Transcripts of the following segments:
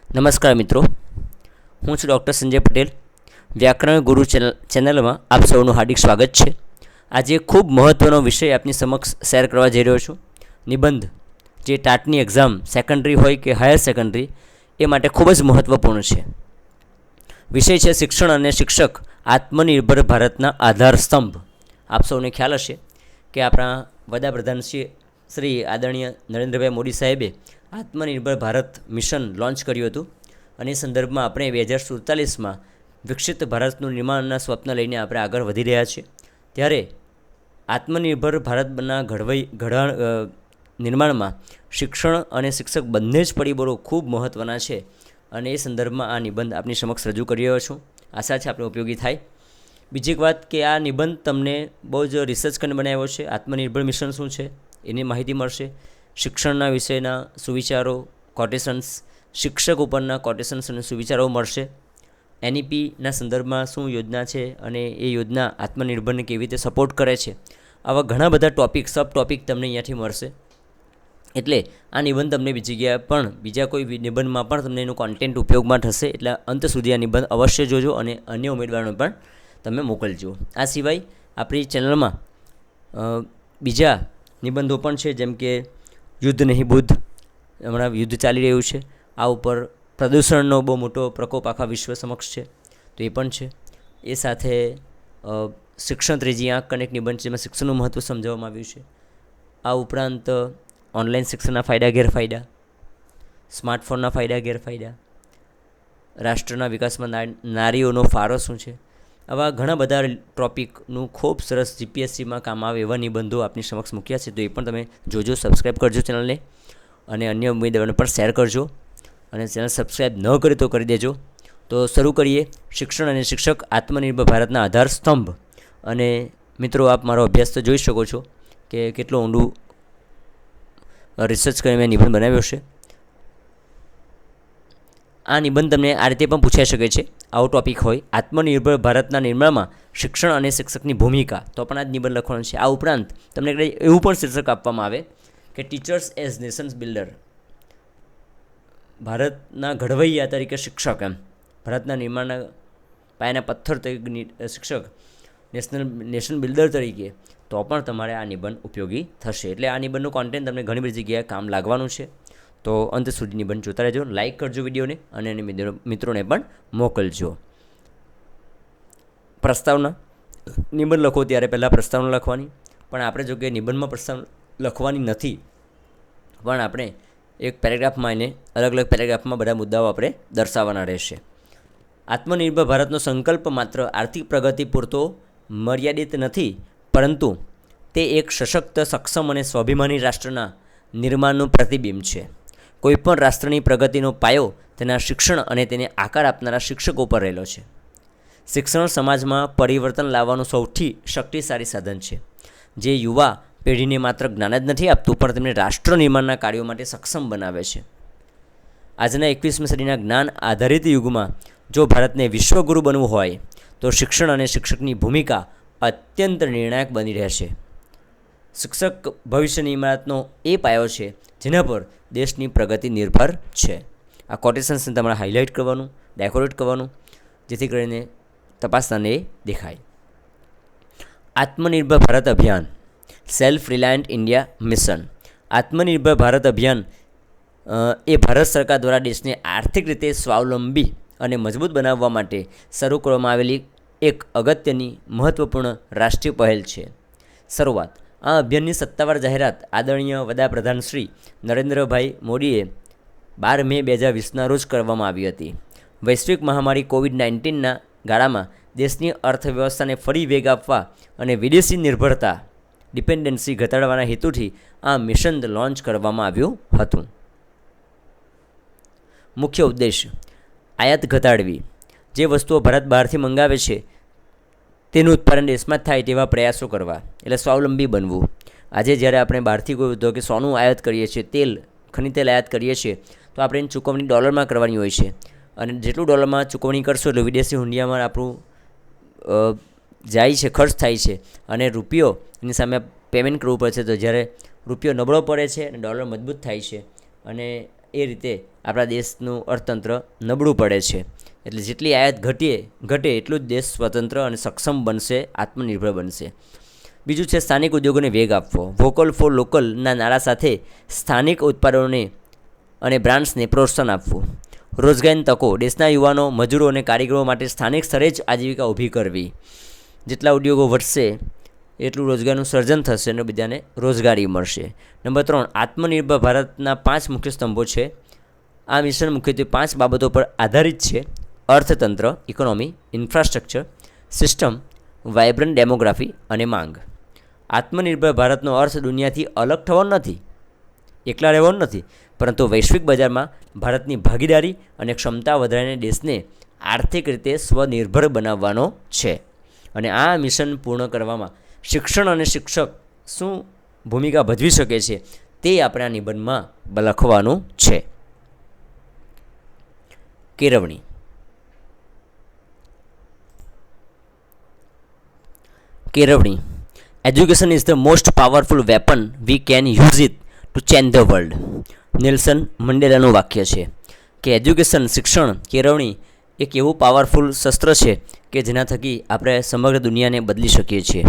નમસ્કાર મિત્રો, હું છું ડૉક્ટર સંજય પટેલ. વ્યાકરણ ગુરુ ચેનલમાં આપ સૌનું હાર્દિક સ્વાગત છે. આજે ખૂબ મહત્ત્વનો વિષય આપની સમક્ષ શેર કરવા જઈ રહ્યો છું. નિબંધ, જે ટાટની એક્ઝામ સેકન્ડરી હોય કે હાયર સેકન્ડરી, એ માટે ખૂબ જ મહત્ત્વપૂર્ણ છે. વિષય છે શિક્ષણ અને શિક્ષક આત્મનિર્ભર ભારતના આધાર સ્તંભ. આપ સૌને ખ્યાલ હશે કે આપણા વડાપ્રધાન શ્રી આદરણીય નરેન્દ્રભાઈ મોદી સાહેબે આત્મનિર્ભર ભારત મિશન લોન્ચ કર્યું હતું અને એ સંદર્ભમાં આપણે 2047માં વિકસિત ભારતનું નિર્માણના સ્વપ્ન લઈને આપણે આગળ વધી રહ્યા છીએ. ત્યારે આત્મનિર્ભર ભારતના નિર્માણમાં શિક્ષણ અને શિક્ષક બંને જ પરિબળો ખૂબ મહત્ત્વના છે અને એ સંદર્ભમાં આ નિબંધ આપની સમક્ષ રજૂ કરી રહ્યો છું. આશા છે આપણે ઉપયોગી થાય. બીજી એક વાત કે આ નિબંધ તમને બહુ જ રિસર્ચ કરીને બનાવ્યો છે. આત્મનિર્ભર મિશન શું છે એની માહિતી મળશે. શિક્ષણના વિષયના સુવિચારો, કોટેશન્સ, શિક્ષક ઉપરના કોટેશન્સ અને સુવિચારો મળશે. NEPના સંદર્ભમાં શું યોજના છે અને એ યોજના આત્મનિર્ભરને કેવી રીતે સપોર્ટ કરે છે, આવા ઘણા બધા સબ ટોપિક તમને અહીંયાથી મળશે. એટલે આ નિબંધ તમને બીજા કોઈ નિબંધમાં પણ તમને એનું કોન્ટેન્ટ ઉપયોગમાં થશે. એટલે અંત સુધી આ નિબંધ અવશ્ય જોજો અને અન્ય ઉમેદવારોને પણ તમે મોકલજો. આ સિવાય આપણી ચેનલમાં બીજા નિબંધો પણ છે, જેમ કે યુદ્ધ નહીં બુદ્ધ, હમણાં યુદ્ધ ચાલી રહ્યું છે, આ ઉપર પ્રદૂષણનો બહુ મોટો પ્રકોપ આખા વિશ્વ સમક્ષ છે, તો એ પણ છે. એ સાથે શિક્ષણ ત્રીજી આંખ કનેક્ટ નિબંધ છે, જેમાં શિક્ષણનું મહત્ત્વ સમજાવવામાં આવ્યું છે. આ ઉપરાંત ઓનલાઈન શિક્ષણના ફાયદા ગેરફાયદા, સ્માર્ટફોનના ફાયદા ગેરફાયદા, રાષ્ટ્રના વિકાસમાં નારીઓનો ફાળો શું છે, આવા ઘણા બધા ટોપિકનું ખૂબ સરસ GPSCમાં કામ આવે એવા નિબંધો આપની સમક્ષ મૂક્યા છે. તો એ પણ તમે જોજો, સબસ્ક્રાઈબ કરજો ચેનલને અને અન્ય ઉમેદવારોને પણ શેર કરજો. અને ચેનલ સબસ્ક્રાઈબ ન કરી તો કરી દેજો. તો શરૂ કરીએ. શિક્ષણ અને શિક્ષક આત્મનિર્ભર ભારતના આધાર સ્તંભ. અને મિત્રો, આપ મારો અભ્યાસ તો જોઈ શકો છો કે કેટલો ઊંડું રિસર્ચ કરીને મેં નિબંધ બનાવ્યો છે. આ નિબંધ તમને આ રીતે પણ પૂછાઈ શકે છે, આવો ટોપિક હોય આત્મનિર્ભર ભારતના નિર્માણમાં શિક્ષણ અને શિક્ષકની ભૂમિકા, તો પણ આ જ નિબંધ લખવાનો છે. આ ઉપરાંત તમને એવું પણ શીર્ષક આપવામાં આવે કે ટીચર્સ એઝ નેશન્સ બિલ્ડર, ભારતના ઘડવૈયા તરીકે શિક્ષક, એમ ભારતના નિર્માણના પાયાના પથ્થર તરીકે શિક્ષક, નેશન બિલ્ડર તરીકે, તો પણ તમારે આ નિબંધ ઉપયોગી થશે. એટલે આ નિબંધનું કોન્ટેન્ટ તમને ઘણી બધી જગ્યાએ કામ લાગવાનું છે. તો અંત સુધી નિબંધ જોતા રહેજો, લાઇક કરજો વિડીયોને અને એને મિત્રોને પણ મોકલજો. પ્રસ્તાવના, નિબંધ લખો ત્યારે પહેલાં પ્રસ્તાવના લખવાની, પણ આપણે જો કે નિબંધમાં પ્રસ્તાવના લખવાની નથી, પણ આપણે એક પેરેગ્રાફમાં એને અલગ અલગ પેરેગ્રાફમાં બધા મુદ્દાઓ આપણે દર્શાવવાના રહેશે. આત્મનિર્ભર ભારતનો સંકલ્પ માત્ર આર્થિક પ્રગતિ પૂરતો મર્યાદિત નથી, પરંતુ તે એક સશક્ત, સક્ષમ અને સ્વાભિમાની રાષ્ટ્રના નિર્માણનું પ્રતિબિંબ છે. કોઈપણ રાષ્ટ્રની પ્રગતિનો પાયો તેના શિક્ષણ અને તેને આકાર આપનારા શિક્ષકો પર રહેલો છે. શિક્ષણ સમાજમાં પરિવર્તન લાવવાનું સૌથી શક્તિશાળી સાધન છે, જે યુવા પેઢીને માત્ર જ્ઞાન જ નથી આપતું, પણ તેમને રાષ્ટ્ર નિર્માણના કાર્યો માટે સક્ષમ બનાવે છે. આજના 21મી સદીના જ્ઞાન આધારિત યુગમાં જો ભારતને વિશ્વગુરુ બનવું હોય તો શિક્ષણ અને શિક્ષકની ભૂમિકા અત્યંત નિર્ણાયક બની રહેશે. શિક્ષક ભવિષ્યની ઇમારતનો એ પાયો છે જેના પર દેશની પ્રગતિ નિર્ભર છે. આ કોટેશન્સને તમારે હાઇલાઇટ કરવાનું, ડેકોરેટ કરવાનું, જેથી કરીને તપાસતાને એ દેખાય. આત્મનિર્ભર ભારત અભિયાન, સેલ્ફ રિલાયન્ટ ઇન્ડિયા મિશન. આત્મનિર્ભર ભારત અભિયાન એ ભારત સરકાર દ્વારા દેશને આર્થિક રીતે સ્વાવલંબી અને મજબૂત બનાવવા માટે શરૂ કરવામાં આવેલી એક અગત્યની મહત્ત્વપૂર્ણ રાષ્ટ્રીય પહેલ છે. શરૂઆત આ અભિયાનની સત્તાવાર જાહેરાત આદરણીય વડાપ્રધાન શ્રી નરેન્દ્રભાઈ મોદીએ 12 મે 2020ના રોજ કરવામાં આવી હતી. વૈશ્વિક મહામારી COVID-19ના ગાળામાં દેશની અર્થવ્યવસ્થાને ફરી વેગ આપવા અને વિદેશી નિર્ભરતા, ડિપેન્ડન્સી ઘટાડવાના હેતુથી આ મિશન લોન્ચ કરવામાં આવ્યું હતું. મુખ્ય ઉદ્દેશ આયાત ઘટાડવી. જે વસ્તુઓ ભારત બહારથી મંગાવે છે તેનું ઉત્પાદન દેશમાં જ થાય તેવા પ્રયાસો કરવા, એટલે સ્વાવલંબી બનવું. આજે જ્યારે આપણે બહારથી કોઈ ઉદ્યોગ કે સોનું આયાત કરીએ છીએ, ખનિજ તેલ આયાત કરીએ છીએ, તો આપણે એની ચૂકવણી ડોલરમાં કરવાની હોય છે, અને જેટલું ડોલરમાં ચૂકવણી કરશો એટલું વિદેશી હુંડિયામાં આપણું જાય છે, ખર્ચ થાય છે, અને રૂપિયો એની સામે પેમેન્ટ કરવું પડે છે. તો જ્યારે રૂપિયો નબળો પડે છે અને ડોલર મજબૂત થાય છે અને એ રીતે આપણા દેશનું અર્થતંત્ર નબળું પડે છે. એટલે જેટલી આયાત ઘટે એટલું જ દેશ સ્વતંત્ર અને સક્ષમ બનશે, આત્મનિર્ભર બનશે. બીજું છે સ્થાનિક ઉદ્યોગોને વેગ આપવો. વોકલ ફોર લોકલના નારા સાથે સ્થાનિક ઉત્પાદનોને અને બ્રાન્ડ્સને પ્રોત્સાહન આપવું. રોજગારની તકો. દેશના યુવાનો, મજૂરો અને કારીગરો માટે સ્થાનિક સ્તરે જ આજીવિકા ઊભી કરવી. જેટલા ઉદ્યોગો વધશે એટલું રોજગારનું સર્જન થશે અને બધાને રોજગારી મળશે. નંબર 3, આત્મનિર્ભર ભારતના 5 મુખ્ય સ્તંભો છે. આ મિશન મુખ્યત્વે 5 બાબતો પર આધારિત છે: અર્થતંત્ર, economy, infrastructure, system, vibrant demography અને માંગ. આત્મનિર્ભર ભારતનો અર્થ દુનિયાથી અલગ થવાનો નથી, એકલા રહેવાનો નથી, પરંતુ વૈશ્વિક બજારમાં ભારતની ભાગીદારી અને ક્ષમતા વધારીને દેશને આર્થિક રીતે સ્વનિર્ભર બનાવવાનો છે. અને આ મિશન પૂર્ણ કરવામાં શિક્ષણ અને શિક્ષક શું ભૂમિકા ભજવી શકે છે તે આપણે આ નિબંધમાં લખવાનું છે. કેળવણી. કેળવણી. Education is the most powerful weapon we can use it to change the world. Nelson મંડેલાનું વાક્ય છે કે એજ્યુકેશન, શિક્ષણ, કેળવણી એક એવું પાવરફુલ શસ્ત્ર છે કે જેના થકી આપણે સમગ્ર દુનિયાને બદલી શકીએ છીએ.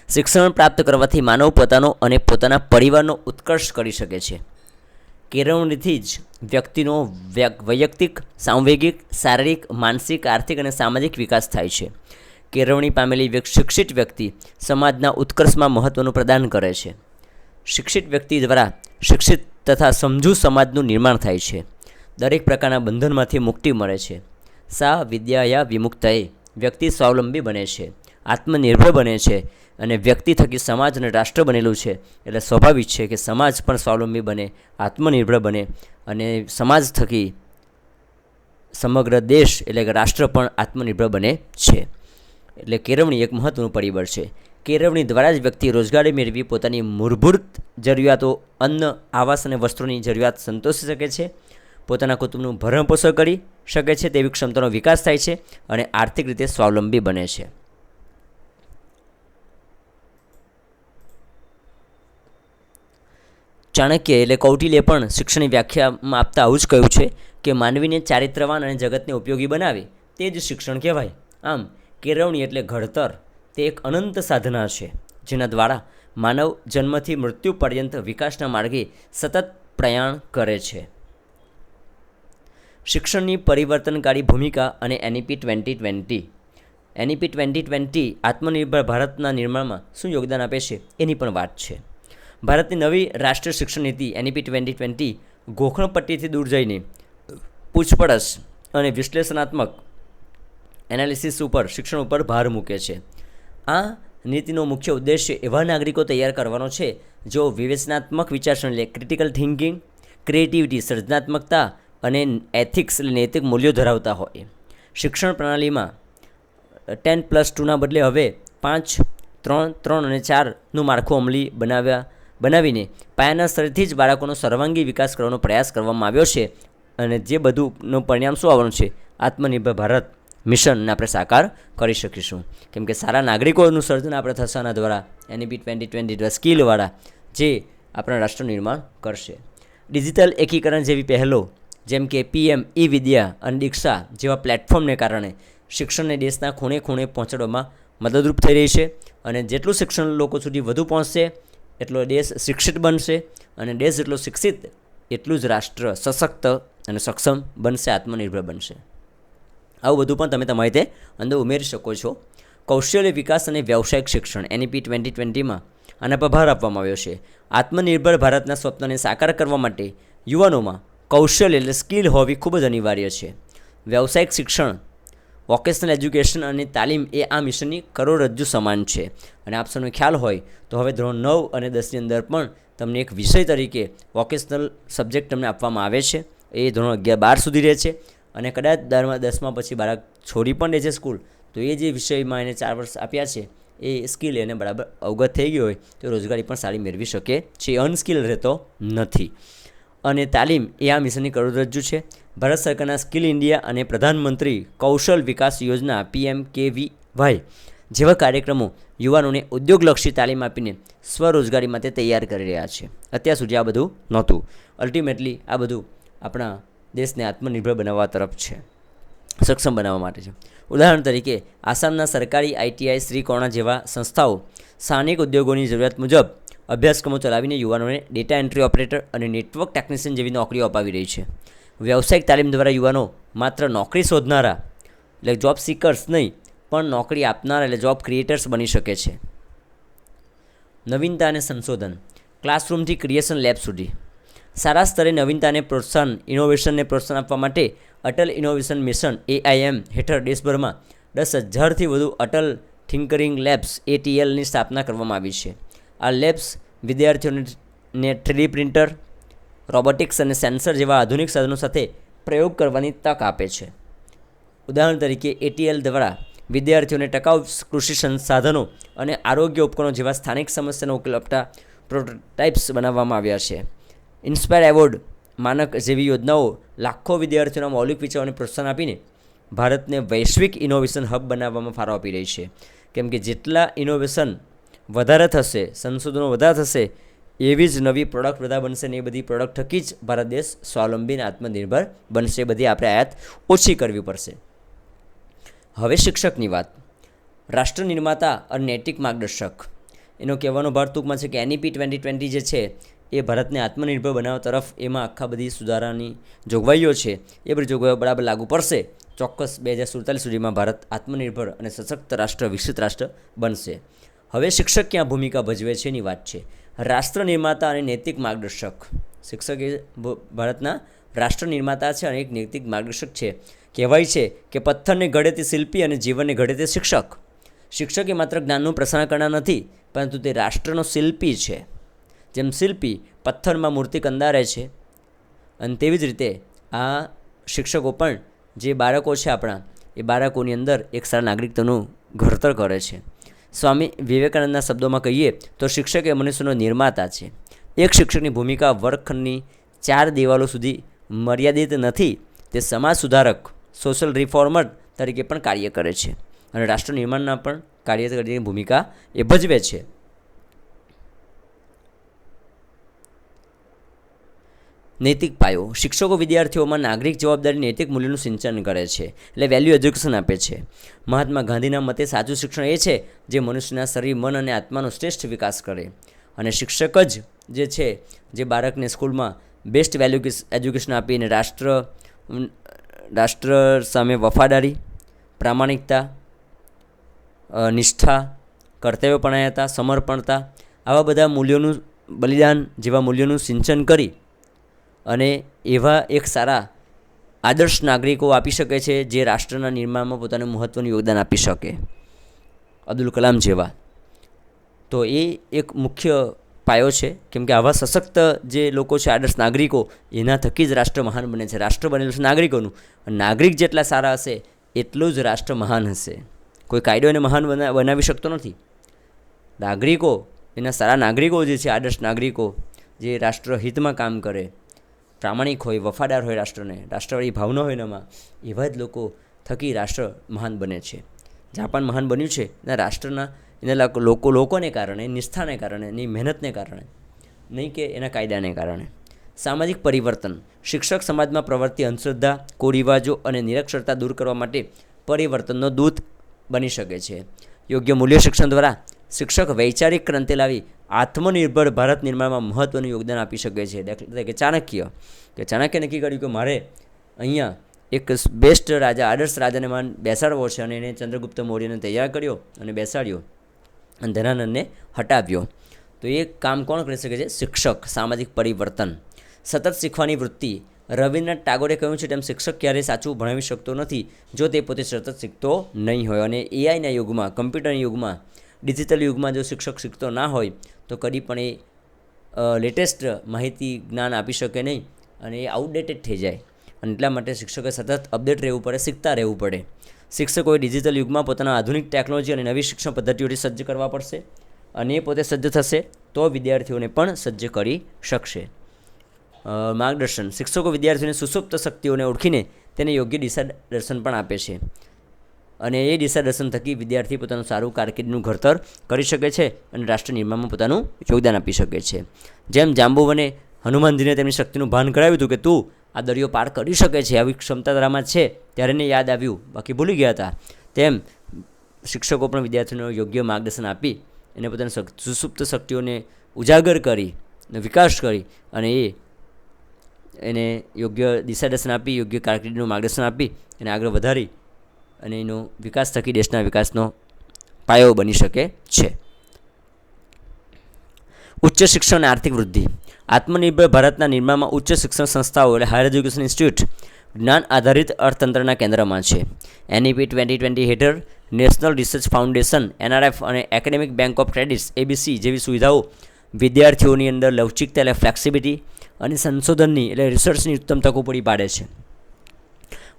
શિક્ષણ પ્રાપ્ત કરવાથી માનવ પોતાનો અને પોતાના પરિવારનો ઉત્કર્ષ કરી શકે છે. કેળવણીથી જ વ્યક્તિનો વૈયક્તિક, સાંવેગિક, શારીરિક, માનસિક, આર્થિક અને સામાજિક વિકાસ થાય છે. કેળવણી પામેલી શિક્ષિત વ્યક્તિ સમાજના ઉત્કર્ષમાં મહત્ત્વનું પ્રદાન કરે છે. શિક્ષિત વ્યક્તિ દ્વારા શિક્ષિત તથા સમજુ સમાજનું નિર્માણ થાય છે. દરેક પ્રકારના બંધનમાંથી મુક્તિ મળે છે. સા વિદ્યાયા વિમુક્તએ વ્યક્તિ સ્વાવલંબી બને છે, આત્મનિર્ભર બને છે અને વ્યક્તિ થકી સમાજ અને રાષ્ટ્ર બનેલું છે. એટલે સ્વાભાવિક છે કે સમાજ પણ સ્વાવલંબી બને, આત્મનિર્ભર બને અને સમાજ થકી સમગ્ર દેશ એટલે કે રાષ્ટ્ર પણ આત્મનિર્ભર બને છે. એટલે કેળવણી એક મહત્ત્વનું પરિબળ છે. કેળવણી દ્વારા જ વ્યક્તિ રોજગારી મેળવી પોતાની મૂળભૂત જરૂરિયાતો, અન્ન, આવાસ અને વસ્ત્રોની જરૂરિયાત સંતોષી શકે છે, પોતાના કુટુંબનું ભરણપોષણ કરી શકે છે તેવી ક્ષમતાનો વિકાસ થાય છે અને આર્થિક રીતે સ્વાવલંબી બને છે. ચાણક્ય એટલે કૌટિલ્યે પણ શિક્ષણની વ્યાખ્યામાં આપતા આવું જ કહ્યું છે કે માનવીને ચારિત્રવાન અને જગતને ઉપયોગી બનાવે તે જ શિક્ષણ કહેવાય. આમ કેળવણી એટલે ઘડતર. તે એક અનંત સાધના છે જેના દ્વારા માનવ જન્મથી મૃત્યુ પર્યંત વિકાસના માર્ગે સતત પ્રયાણ કરે છે. શિક્ષણની પરિવર્તનકારી ભૂમિકા અને એનઈપી 2020. એનઈપી 2020 આત્મનિર્ભર ભારતના નિર્માણમાં શું યોગદાન આપે છે એની પણ વાત છે. ભારતની નવી રાષ્ટ્રીય શિક્ષણ નીતિ એનઈપી 2020 ગોખણપટ્ટીથી દૂર જઈને પૂછપરછ અને વિશ્લેષણાત્મક એનાલિસિસ ઉપર, શિક્ષણ ઉપર ભાર મૂકે છે. આ નીતિનો મુખ્ય ઉદ્દેશ્ય એવા નાગરિકો તૈયાર કરવાનો છે જેઓ વિવેચનાત્મક વિચારસરણી એટલે ક્રિટિકલ થિંકિંગ, ક્રિએટિવિટી, સર્જનાત્મકતા અને એથિક્સ એટલે નૈતિક મૂલ્યો ધરાવતા હોય. શિક્ષણ પ્રણાલીમાં 10+2ના બદલે હવે 5, 3, 3 અને 4નું માળખું અમલી બનાવીને પાયાના સ્તરેથી જ બાળકોનો સર્વાંગી વિકાસ કરવાનો પ્રયાસ કરવામાં આવ્યો છે. અને જે બધુંનું પરિણામ શું આવવાનું છે? આત્મનિર્ભર ભારત મિશનને આપણે સાકાર કરી શકીશું. કેમ કે સારા નાગરિકોનું સર્જન આપણે થશે આના દ્વારા, એનઈપી 2020 સ્કિલવાળા, જે આપણા રાષ્ટ્રનું નિર્માણ કરશે. ડિજિટલ એકીકરણ જેવી પહેલો જેમ કે PM ઈ-વિદ્યા અને દીક્ષા જેવા પ્લેટફોર્મને કારણે શિક્ષણને દેશના ખૂણે ખૂણે પહોંચાડવામાં મદદરૂપ થઈ રહી છે. અને જેટલું શિક્ષણ લોકો સુધી વધુ પહોંચશે એટલો દેશ શિક્ષિત બનશે અને દેશ જેટલો શિક્ષિત એટલું જ રાષ્ટ્ર સશક્ત અને સક્ષમ બનશે, આત્મનિર્ભર બનશે. આવું બધું પણ તમે તમારી રીતે અંદર ઉમેરી શકો છો. કૌશલ્ય વિકાસ અને વ્યવસાયિક શિક્ષણ એનઈપી 2020માં આના પર ભાર આપવામાં આવ્યો છે. આત્મનિર્ભર ભારતના સ્વપ્નને સાકાર કરવા માટે યુવાનોમાં કૌશલ્ય એટલે સ્કિલ હોવી ખૂબ જ અનિવાર્ય છે. વ્યવસાયિક શિક્ષણ, વોકેશનલ એજ્યુકેશન અને તાલીમ એ આ મિશનની કરોડરજ્જુ સમાન છે. અને આપ સૌને ખ્યાલ હોય તો હવે ધોરણ 9 અને 10ની અંદર પણ તમને એક વિષય તરીકે વોકેશનલ સબ્જેક્ટ તમને આપવામાં આવે છે. એ ધોરણ 11-12 સુધી રહે છે અને કદાચ 10મા પછી બાળક છોડી પણ દે છે સ્કૂલ, તો એ જે વિષયમાં એને 4 વર્ષ આપ્યા છે એ સ્કિલ એને બરાબર અવગત થઈ ગઈ હોય તો રોજગારી પણ સારી મેળવી શકે છે, અનસ્કિલ રહેતો નથી. અને તાલીમ એ આ મિશનની કરોડરજ્જુ છે. ભારત સરકારના સ્કિલ ઇન્ડિયા અને પ્રધાનમંત્રી કૌશલ વિકાસ યોજના PMKVY જેવા કાર્યક્રમો યુવાનોને ઉદ્યોગલક્ષી તાલીમ આપીને સ્વરોજગારી માટે તૈયાર કરી રહ્યા છે. અત્યાર સુધી આ બધું નહોતું. અલ્ટિમેટલી આ બધું આપણા દેશને આત્મનિર્ભર બનાવવા તરફ છે, સક્ષમ બનાવવા માટે છે. ઉદાહરણ તરીકે આસામના સરકારી ITI શ્રીકોણા જેવા સંસ્થાઓ સ્થાનિક ઉદ્યોગોની જરૂરિયાત મુજબ અભ્યાસક્રમો ચલાવીને યુવાનોને ડેટા એન્ટ્રી ઓપરેટર અને નેટવર્ક ટેકનિશિયન જેવી નોકરીઓ અપાવી રહી છે. વ્યવસાયિક તાલીમ દ્વારા યુવાનો માત્ર નોકરી શોધનારા એટલે જોબ સિકર્સ નહીં, પણ નોકરી આપનારા એટલે જોબ ક્રિએટર્સ બની શકે છે. નવીનતા અને સંશોધન, ક્લાસરૂમથી ક્રિએશન લેબ સુધી સારા સ્તરે નવીનતાને પ્રોત્સાહન, ઇનોવેશનને પ્રોત્સાહન આપવા માટે અટલ ઇનોવેશન મિશન AIM હેઠળ દેશભરમાં 10,000થી વધુ અટલ થિંકરિંગ લેબ્સ ATLની સ્થાપના કરવામાં આવી છે. આ લેબ્સ વિદ્યાર્થીઓને 3D પ્રિન્ટર, રોબોટિક્સ અને સેન્સર જેવા આધુનિક સાધનો સાથે પ્રયોગ કરવાની તક આપે છે. ઉદાહરણ તરીકે ATL દ્વારા વિદ્યાર્થીઓને ટકાઉ કૃષિ સંસાધનો અને આરોગ્ય ઉપકરણો જેવા સ્થાનિક સમસ્યાનો ઉકેલ આપતા પ્રોટોટાઇપ્સ બનાવવામાં આવ્યા છે. ઇન્સ્પાયર એવોર્ડ માનક જેવી યોજનાઓ લાખો વિદ્યાર્થીઓના મૌલિક વિચારોને પ્રોત્સાહન આપીને ભારતને વૈશ્વિક ઇનોવેશન હબ બનાવવામાં ફાળો આપી રહી છે. કેમ કે જેટલા ઇનોવેશન વધારે થશે, સંશોધનો વધારે થશે, એવી જ નવી પ્રોડક્ટ બધા બનશે ને એ બધી પ્રોડક્ટ થકી જ ભારત દેશ સ્વાવલંબી અને આત્મનિર્ભર બનશે. બધી આપણે આયાત ઓછી કરવી પડશે. હવે શિક્ષકની વાત. રાષ્ટ્ર નિર્માતા અને નૈતિક માર્ગદર્શક, એનો કહેવાનો ભાર ટૂંકમાં છે કે NEP 2020 જે છે એ ભારતને આત્મનિર્ભર બનાવવા તરફ, એમાં આખા બધી સુધારાની જોગવાઈઓ છે, એ બધી જોગવાઈઓ બરાબર લાગુ પડશે. ચોક્કસ 2047 સુધીમાં ભારત આત્મનિર્ભર અને સશક્ત રાષ્ટ્ર, વિકસિત રાષ્ટ્ર બનશે. હવે શિક્ષક ક્યાં ભૂમિકા ભજવે છે એની વાત છે. રાષ્ટ્ર નિર્માતા અને નૈતિક માર્ગદર્શક. શિક્ષક એ ભારતના રાષ્ટ્ર નિર્માતા છે અને એક નૈતિક માર્ગદર્શક છે. કહેવાય છે કે પથ્થરને ઘડે તે શિલ્પી અને જીવનને ઘડે તે શિક્ષક. શિક્ષક એ માત્ર જ્ઞાનનું પ્રસારણ કરનાર નથી, પરંતુ તે રાષ્ટ્રનો શિલ્પી છે. જેમ શિલ્પી પથ્થરમાં મૂર્તિ કંદારે છે, અને તેવી જ રીતે આ શિક્ષકો પણ જે બાળકો છે આપણા, એ બાળકોની અંદર એક સારા નાગરિકતાનું ઘડતર કરે છે. સ્વામી વિવેકાનંદના શબ્દોમાં કહીએ તો શિક્ષક એ મનુષ્યનો નિર્માતા છે. એક શિક્ષકની ભૂમિકા વર્ગખંડની 4 દિવાલો સુધી મર્યાદિત નથી. તે સમાજ સુધારક, સોશિયલ રિફોર્મર તરીકે પણ કાર્ય કરે છે અને રાષ્ટ્ર નિર્માણના પણ કાર્ય તરીકે ભૂમિકા એ ભજવે છે. નૈતિક પાયો. શિક્ષકો વિદ્યાર્થીઓમાં નાગરિક જવાબદારી, નૈતિક મૂલ્યોનું સિંચન કરે છે, એટલે વેલ્યુ એજ્યુકેશન આપે છે. મહાત્મા ગાંધીના મતે સાચું શિક્ષણ એ છે જે મનુષ્યના શરીર, મન અને આત્માનો શ્રેષ્ઠ વિકાસ કરે. અને શિક્ષક જ જે છે જે બાળકને સ્કૂલમાં બેસ્ટ વેલ્યુ એજ્યુકેશન આપીને રાષ્ટ્ર સામે વફાદારી, પ્રામાણિકતા, નિષ્ઠા, કર્તવ્યપણાયતા, સમર્પણતા, આવા બધા મૂલ્યોનું, બલિદાન જેવા મૂલ્યોનું સિંચન કરી અને એવા એક સારા આદર્શ નાગરિકો આપી શકે છે જે રાષ્ટ્રના નિર્માણમાં પોતાનું મહત્ત્વનું યોગદાન આપી શકે. અબ્દુલ કલામ જેવા. તો એ એક મુખ્ય પાયો છે, કેમ કે આવા સશક્ત જે લોકો છે, આદર્શ નાગરિકો, એના થકી જ રાષ્ટ્ર મહાન બને છે. રાષ્ટ્ર બનેલું છે નાગરિકોનું. નાગરિક જેટલા સારા હશે એટલું જ રાષ્ટ્ર મહાન હશે. કોઈ કાયદો એને મહાન બનાવી શકતો નથી. નાગરિકો, એના સારા નાગરિકો જે છે, આદર્શ નાગરિકો જે રાષ્ટ્રહિતમાં કામ કરે, પ્રામાણિક હોય, વફાદાર હોય, રાષ્ટ્રવાળી ભાવના હોય એનામાં, એવા જ લોકો થકી રાષ્ટ્ર મહાન બને છે. જાપાન મહાન બન્યું છે એના રાષ્ટ્રના, એના લોકોને કારણે, નિષ્ઠાને કારણે, એની મહેનતને કારણે, નહીં કે એના કાયદાને કારણે. સામાજિક પરિવર્તન. શિક્ષક સમાજમાં પ્રવર્તી અંધશ્રદ્ધા, કુરિવાજો અને નિરક્ષરતા દૂર કરવા માટે પરિવર્તનનો દૂત બની શકે છે. યોગ્ય મૂલ્ય શિક્ષણ દ્વારા શિક્ષક વૈચારિક ક્રાંતિ લાવી આત્મનિર્ભર ભારત નિર્માણમાં મહત્ત્વનું યોગદાન આપી શકે છે. દાખલા તરીકે ચાણક્ય નક્કી કર્યું કે મારે અહીંયા એક બેસ્ટ રાજા, આદર્શ રાજાને માન બેસાડવો છે, અને એને ચંદ્રગુપ્ત મૌર્યને તૈયાર કર્યો અને બેસાડ્યો અને ધનાનંદને હટાવ્યો. તો એ કામ કોણ કરી શકે છે? શિક્ષક. સામાજિક પરિવર્તન. સતત શીખવાની વૃત્તિ. રવિન્દ્રનાથ ટાગોરે કહ્યું છે તેમ શિક્ષક ક્યારેય સાચું ભણાવી શકતો નથી જો તે પોતે સતત શીખતો નહીં હોય. અને એઆઈના યુગમાં, કમ્પ્યુટરના યુગમાં, ડિજિટલ યુગમાં જો શિક્ષક શીખતો ના હોય તો કદી પણ એ લેટેસ્ટ માહિતી, જ્ઞાન આપી શકે નહીં અને એ આઉટડેટેડ થઈ જાય. અને એટલા માટે શિક્ષકોએ સતત અપડેટ રહેવું પડે, શીખતા રહેવું પડે. શિક્ષકોએ ડિજિટલ યુગમાં પોતાના આધુનિક ટેકનોલોજી અને નવી શિક્ષણ પદ્ધતિઓથી સજ્જ કરવા પડશે, અને એ પોતે સજ્જ થશે તો વિદ્યાર્થીઓને પણ સજ્જ કરી શકશે. માર્ગદર્શન. શિક્ષકો વિદ્યાર્થીઓને સુસુપ્ત શક્તિઓને ઓળખીને તેને યોગ્ય દિશાદર્શન પણ આપે છે, અને એ દિશાદર્શન થકી વિદ્યાર્થી પોતાનું સારું કારકિર્દીનું ઘડતર કરી શકે છે અને રાષ્ટ્ર નિર્માણમાં પોતાનું યોગદાન આપી શકે છે. જેમ જાંબુવને હનુમાનજીને તેમની શક્તિનું ભાન કરાવ્યું હતું કે તું આ દરિયો પાર કરી શકે છે, આવી ક્ષમતા તારામાં છે, ત્યારે એને યાદ આવ્યું, બાકી ભૂલી ગયા હતા. તેમ શિક્ષકો પણ વિદ્યાર્થીઓને યોગ્ય માર્ગદર્શન આપી એને પોતાની સુસુપ્ત શક્તિઓને ઉજાગર કરી વિકાસ કરી અને એને યોગ્ય દિશાદર્શન આપી, યોગ્ય કારકિર્દીનું માર્ગદર્શન આપી એને આગળ વધારી અને એનો વિકાસ થકી દેશના વિકાસનો પાયો બની શકે છે. ઉચ્ચ શિક્ષણ અને આર્થિક વૃદ્ધિ. આત્મનિર્ભર ભારતના નિર્માણમાં ઉચ્ચ શિક્ષણ સંસ્થાઓ એટલે હાયર એજ્યુકેશન ઇન્સ્ટિટ્યૂટ જ્ઞાન આધારિત અર્થતંત્રના કેન્દ્રમાં છે. NEP 2020 હેઠળ નેશનલ રિસર્ચ ફાઉન્ડેશન NRF અને academic bank of credits ABC જેવી સુવિધાઓ વિદ્યાર્થીઓની અંદર લવચિકતા એટલે ફ્લેક્સિબિલિટી અને સંશોધનની એટલે રિસર્ચની ઉત્તમ તકો પૂરી પાડે છે.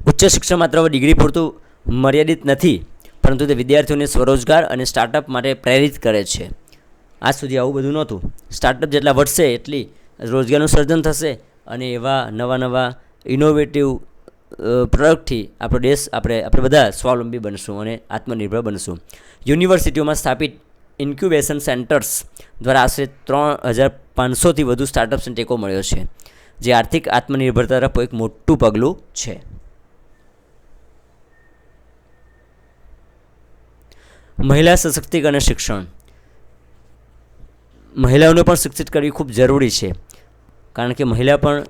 ઉચ્ચ શિક્ષણ માત્ર ડિગ્રી પૂરતું મર્યાદિત નથી, પરંતુ તે વિદ્યાર્થીઓને સ્વરોજગાર અને સ્ટાર્ટઅપ માટે પ્રેરિત કરે છે. આજ સુધી આવું બધું નહોતું. સ્ટાર્ટઅપ જેટલા વધશે એટલી રોજગારનું સર્જન થશે અને એવા નવા ઇનોવેટિવ પ્રોડક્ટથી આપણો દેશ આપણે બધા સ્વાવલંબી બનશું અને આત્મનિર્ભર બનશું. યુનિવર્સિટીઓમાં સ્થાપિત ઇન્ક્યુબેશન સેન્ટર્સ દ્વારા આશરે 3500થી વધુ સ્ટાર્ટઅપ્સને ટેકો મળ્યો છે, જે આર્થિક આત્મનિર્ભરતા તરફ એક મોટું પગલું છે. મહિલા સશક્તિકરણ અને શિક્ષણ. મહિલાઓને પણ શિક્ષિત કરવી ખૂબ જરૂરી છે, કારણ કે મહિલા પણ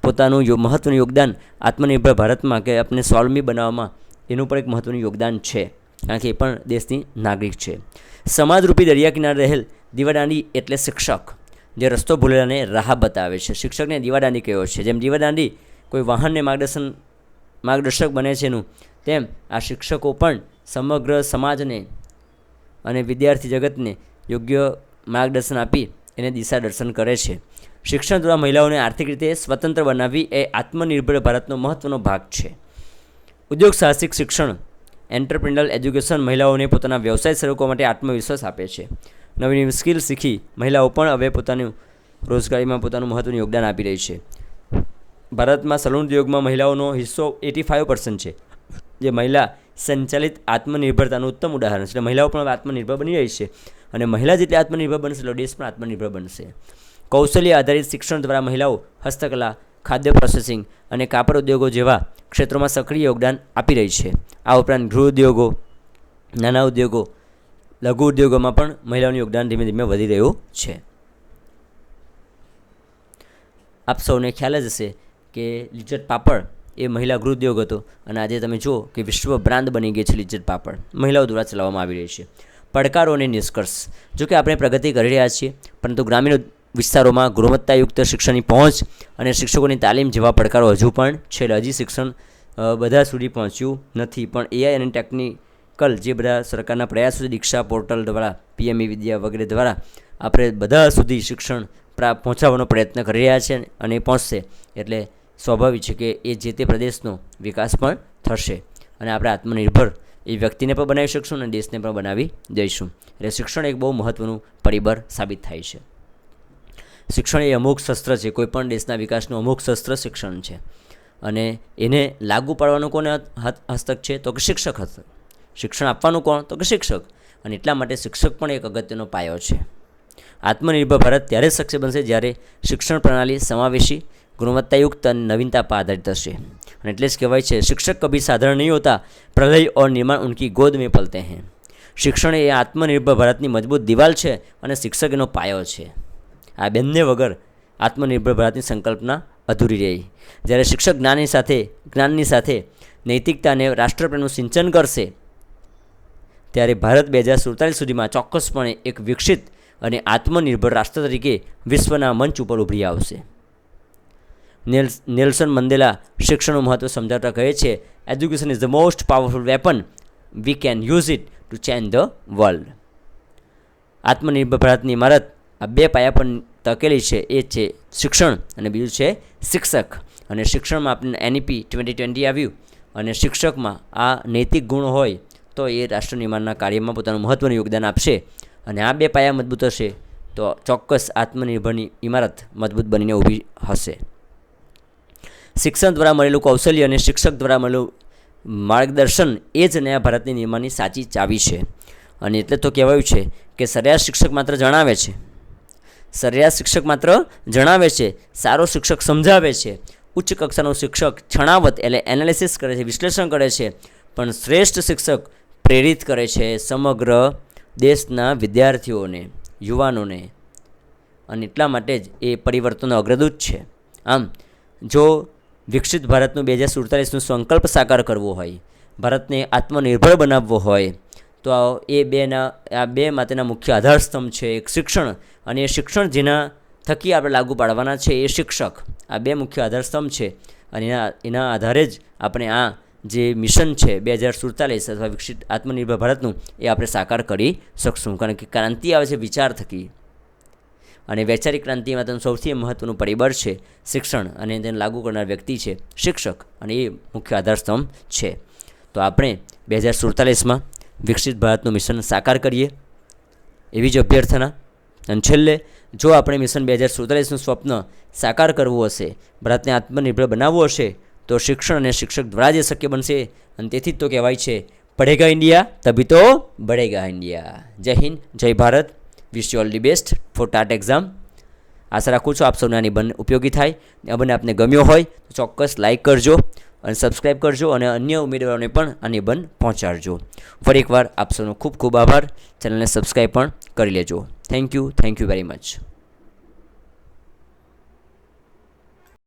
પોતાનું મહત્ત્વનું યોગદાન આત્મનિર્ભર ભારતમાં કે આપણે સ્વાવલંબી બનાવવામાં એનું પણ એક મહત્ત્વનું યોગદાન છે, કારણ કે એ પણ દેશની નાગરિક છે. સમાજરૂપી દરિયા કિનારે રહેલ દીવાદાંડી એટલે શિક્ષક, જે રસ્તો ભૂલેલાને રાહ બતાવે છે. શિક્ષકને દીવાદાંડી કહેવો છે. જેમ દીવાદાંડી કોઈ વાહનને માર્ગદર્શક બને છે એનું, તેમ આ શિક્ષકો પણ સમગ્ર સમાજને અને વિદ્યાર્થી જગતને યોગ્ય માર્ગદર્શન આપી એને દિશા દર્શન કરે છે. શિક્ષણ દ્વારા મહિલાઓને આર્થિક રીતે સ્વતંત્ર બનાવવી એ આત્મનિર્ભર ભારતનો મહત્ત્વનો ભાગ છે. ઉદ્યોગ સાહસિક શિક્ષણ એન્ટરપ્રિન્યરલ એજ્યુકેશન મહિલાઓને પોતાના વ્યવસાય શરૂ કરવા માટે આત્મવિશ્વાસ આપે છે. નવી નવી સ્કિલ શીખી મહિલાઓ પણ હવે પોતાનું રોજગારીમાં પોતાનું મહત્ત્વનું યોગદાન આપી રહી છે. ભારતમાં સલૂન ઉદ્યોગમાં મહિલાઓનો હિસ્સો 85% છે, જે મહિલા સંચાલિત આત્મનિર્ભરતાનું ઉત્તમ ઉદાહરણ છે. એટલે મહિલાઓ પણ હવે આત્મનિર્ભર બની રહી છે અને મહિલા જેટલી આત્મનિર્ભર બનશે એટલો દેશ પણ આત્મનિર્ભર બનશે. કૌશલ્ય આધારિત શિક્ષણ દ્વારા મહિલાઓ હસ્તકલા, ખાદ્ય પ્રોસેસિંગ અને કાપડ ઉદ્યોગો જેવા ક્ષેત્રોમાં સક્રિય યોગદાન આપી રહી છે. આ ઉપરાંત ગૃહ ઉદ્યોગો, નાના ઉદ્યોગો, લઘુ ઉદ્યોગોમાં પણ મહિલાઓનું યોગદાન ધીમે ધીમે વધી રહ્યું છે. આપ સૌને ખ્યાલ જ હશે કે લિજ્જત પાપડ એ મહિલા ગૃહ ઉદ્યોગ હતો અને આજે તમે જુઓ કે વિશ્વ બ્રાન્ડ બની ગઈ છે લિજ્જત પાપડ, મહિલાઓ દ્વારા ચલાવવામાં આવી રહી છે. પડકારો અને નિષ્કર્ષ. જોકે આપણે પ્રગતિ કરી રહ્યા છીએ, પરંતુ ગ્રામીણ વિસ્તારોમાં ગુણવત્તાયુક્ત શિક્ષણની પહોંચ અને શિક્ષકોની તાલીમ જેવા પડકારો હજુ પણ છે. હજી શિક્ષણ બધા સુધી પહોંચ્યું નથી, પણ AI અને ટેકનિકલ જે બધા સરકારના પ્રયાસો છે, દીક્ષા પોર્ટલ દ્વારા, PME વિદ્યા વગેરે દ્વારા આપણે બધા સુધી શિક્ષણ પહોંચાડવાનો પ્રયત્ન કરી રહ્યા છે અને એ પહોંચશે એટલે સ્વાભાવિક છે કે એ જે તે પ્રદેશનો વિકાસ પણ થશે અને આપણે આત્મનિર્ભર એ વ્યક્તિને પણ બનાવી શકશું અને દેશને પણ બનાવી દઈશું. એટલે શિક્ષણ એક બહુ મહત્ત્વનું પરિબળ સાબિત થાય છે. શિક્ષણ એ અમુક શસ્ત્ર છે, કોઈપણ દેશના વિકાસનું અમુક શસ્ત્ર શિક્ષણ છે અને એને લાગુ પાડવાનું કોને હસ્તક છે તો કે શિક્ષક હસ્તક. શિક્ષણ આપવાનું કોણ તો કે શિક્ષક, અને એટલા માટે શિક્ષક પણ એક અગત્યનો પાયો છે. આત્મનિર્ભર ભારત ત્યારે શક્ય બનશે જ્યારે શિક્ષણ પ્રણાલી સમાવેશી, ગુણવત્તાયુક્ત અને નવીનતા પર આધારિત હશે. અને એટલે જ કહેવાય છે શિક્ષક કભી સાધારણ નહીં હોતા, પ્રલય और निर्माण उनकी गोद में पलते हैं. શિક્ષણ એ આત્મનિર્ભર ભારતની મજબૂત દિવાલ છે અને શિક્ષક એનો પાયો છે. આ બંને વગર આત્મનિર્ભર ભારતની સંકલ્પના અધૂરી રહી. જ્યારે શિક્ષક જ્ઞાનની સાથે નૈતિકતા અને રાષ્ટ્રપ્રેમનું સિંચન કરશે ત્યારે ભારત 2047 સુધીમાં ચોક્કસપણે એક વિકસિત અને આત્મનિર્ભર રાષ્ટ્ર તરીકે વિશ્વના મંચ ઉપર ઉભરી આવશે. નેલ્સન મંડેલા શિક્ષણનું મહત્ત્વ સમજાવતા કહે છે, education is the most powerful weapon, we can use it to change the world. આત્મનિર્ભર ભારતની ઇમારત આ બે પાયા પર ટકેલી છે, એ છે શિક્ષણ અને બીજું છે શિક્ષક. અને શિક્ષણમાં આપણને NEP 2020 આવ્યું અને શિક્ષકમાં આ નૈતિક ગુણ હોય તો એ રાષ્ટ્ર નિર્માણના કાર્યમાં પોતાનું મહત્ત્વનું યોગદાન આપશે. અને આ બે પાયા મજબૂત હશે તો ચોક્કસ આત્મનિર્ભરની ઇમારત મજબૂત બનીને ઊભી હશે. શિક્ષણ દ્વારા મળેલું કૌશલ્ય અને શિક્ષક દ્વારા મળેલું માર્ગદર્શન એ જ નયા ભારતની નિર્માણની સાચી ચાવી છે. અને એટલે તો કહેવાયું છે કે સરેરાશ શિક્ષક માત્ર જણાવે છે, સારો શિક્ષક સમજાવે છે, ઉચ્ચ કક્ષાનો શિક્ષક છણાવત એટલે એનાલિસિસ કરે છે, વિશ્લેષણ કરે છે, પણ શ્રેષ્ઠ શિક્ષક પ્રેરિત કરે છે સમગ્ર દેશના વિદ્યાર્થીઓને, યુવાનોને, અને એટલા માટે જ એ પરિવર્તનનો અગ્રદૂત છે. આમ જો વિકસિત ભારતનું 2047નું સંકલ્પ સાકાર કરવો હોય, ભારતને આત્મનિર્ભર બનાવવો હોય, તો આ બે માટેના મુખ્ય આધારસ્તંભ છે એક શિક્ષણ, અને એ શિક્ષણ જેના થકી આપણે લાગુ પાડવાના છે એ શિક્ષક. આ બે મુખ્ય આધારસ્તંભ છે, અને એના આધારે જ આપણે આ જે મિશન છે 2047 અથવા વિકસિત આત્મનિર્ભર ભારતનું એ આપણે સાકાર કરી શકશું. કારણ કે ક્રાંતિ આવે છે વિચાર થકી, અને વૈચારિક ક્રાંતિમાં તેનું સૌથી મહત્ત્વનું પરિબળ છે શિક્ષણ, અને તેને લાગુ કરનાર વ્યક્તિ છે શિક્ષક, અને એ મુખ્ય આધારસ્તંભ છે. તો આપણે 2047માં વિકસિત ભારતનું મિશન સાકાર કરીએ એવી જ અભ્યર્થના. અને છેલ્લે, જો આપણે મિશન 2047નું સ્વપ્ન સાકાર કરવું હશે, ભારતને આત્મનિર્ભર બનાવવું હશે, તો શિક્ષણ અને શિક્ષક દ્વારા જ શક્ય બનશે. અને તેથી જ તો કહેવાય છે, પઢેગા ઇન્ડિયા તભી તો બઢેગા ઇન્ડિયા. જય હિન્દ, જય Bharat. Wish you all the best for TAT exam. આશા રાખું છું આપ સૌને આ નિબંધ ઉપયોગી થાય. અને આપને ગમ્યો હોય તો ચોક્કસ લાઇક કરજો અને સબસ્ક્રાઈબ કરજો, અને અન્ય ઉમેદવારોને પણ આ નિબંધ પહોંચાડજો. ફરી એકવાર આપ સૌનો ખૂબ ખૂબ આભાર. ચેનલને સબસ્ક્રાઈબ પણ કરી લેજો. Thank you very much.